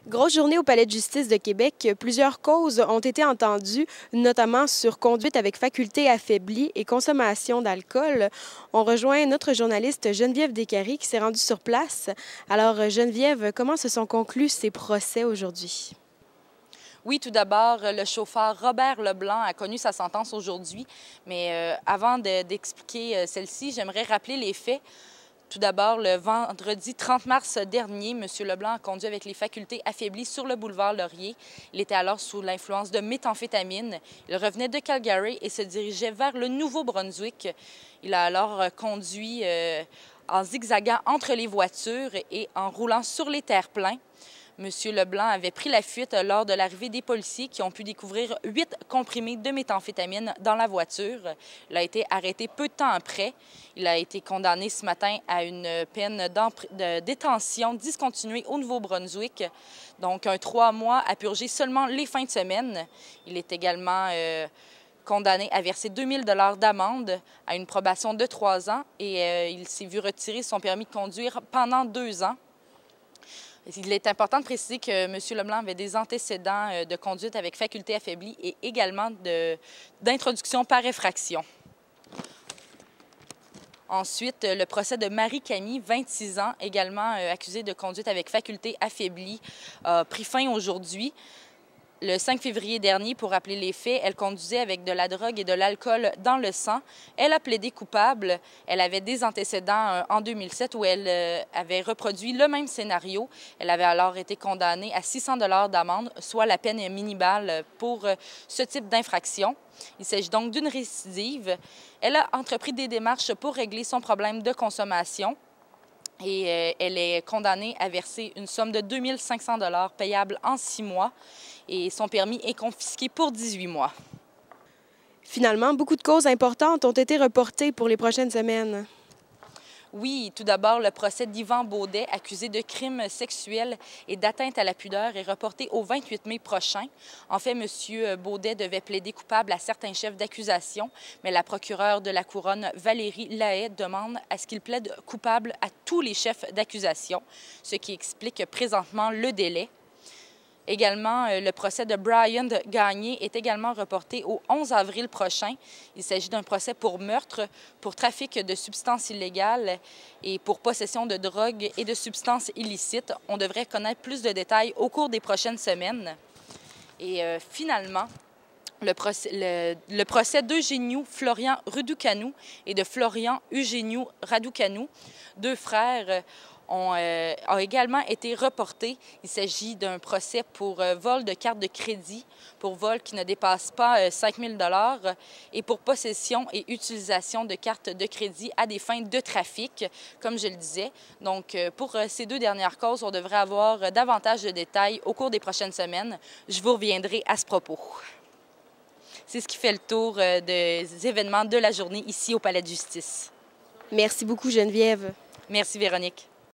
Grosse journée au Palais de justice de Québec. Plusieurs causes ont été entendues, notamment sur conduite avec faculté affaiblie et consommation d'alcool. On rejoint notre journaliste Geneviève Descaries qui s'est rendue sur place. Alors, Geneviève, comment se sont conclus ces procès aujourd'hui? Oui, tout d'abord, le chauffeur Robert Leblanc a connu sa sentence aujourd'hui. Mais avant d'expliquer celle-ci, j'aimerais rappeler les faits. Tout d'abord, le vendredi 30 mars dernier, M. Leblanc a conduit avec les facultés affaiblies sur le boulevard Laurier. Il était alors sous l'influence de méthamphétamine. Il revenait de Calgary et se dirigeait vers le Nouveau-Brunswick. Il a alors conduit en zigzagant entre les voitures et en roulant sur les terre-pleins. M. Leblanc avait pris la fuite lors de l'arrivée des policiers qui ont pu découvrir 8 comprimés de méthamphétamine dans la voiture. Il a été arrêté peu de temps après. Il a été condamné ce matin à une peine de détention discontinuée au Nouveau-Brunswick, donc un 3 mois à purger seulement les fins de semaine. Il est également condamné à verser 2 000 $ d'amende, à une probation de 3 ans et il s'est vu retirer son permis de conduire pendant 2 ans. Il est important de préciser que M. Leblanc avait des antécédents de conduite avec faculté affaiblie et également d'introduction par effraction. Ensuite, le procès de Marie-Camille, 26 ans, également accusée de conduite avec faculté affaiblie, a pris fin aujourd'hui. Le 5 février dernier, pour rappeler les faits, elle conduisait avec de la drogue et de l'alcool dans le sang. Elle a plaidé coupable. Elle avait des antécédents en 2007 où elle avait reproduit le même scénario. Elle avait alors été condamnée à 600 $ d'amende, soit la peine minimale pour ce type d'infraction. Il s'agit donc d'une récidive. Elle a entrepris des démarches pour régler son problème de consommation. Et elle est condamnée à verser une somme de 2 500 $ payable en 6 mois et son permis est confisqué pour 18 mois. Finalement, beaucoup de causes importantes ont été reportées pour les prochaines semaines. Oui, tout d'abord, le procès d'Yvan Beaudet, accusé de crimes sexuels et d'atteinte à la pudeur, est reporté au 28 mai prochain. En fait, M. Beaudet devait plaider coupable à certains chefs d'accusation, mais la procureure de la Couronne, Valérie Lahaye, demande à ce qu'il plaide coupable à tous les chefs d'accusation, ce qui explique présentement le délai. Également, le procès de Brian Gagné est également reporté au 11 avril prochain. Il s'agit d'un procès pour meurtre, pour trafic de substances illégales et pour possession de drogue et de substances illicites. On devrait connaître plus de détails au cours des prochaines semaines. Et finalement, le procès d'Eugeniu Florian Raducanu et de Florian Eugeniu Raducanu, deux frères, a également été reporté. Il s'agit d'un procès pour vol de carte de crédit, pour vol qui ne dépasse pas 5 000 $ et pour possession et utilisation de cartes de crédit à des fins de trafic, comme je le disais. Donc, pour ces deux dernières causes, on devrait avoir davantage de détails au cours des prochaines semaines. Je vous reviendrai à ce propos. C'est ce qui fait le tour des événements de la journée ici au Palais de justice. Merci beaucoup, Geneviève. Merci, Véronique.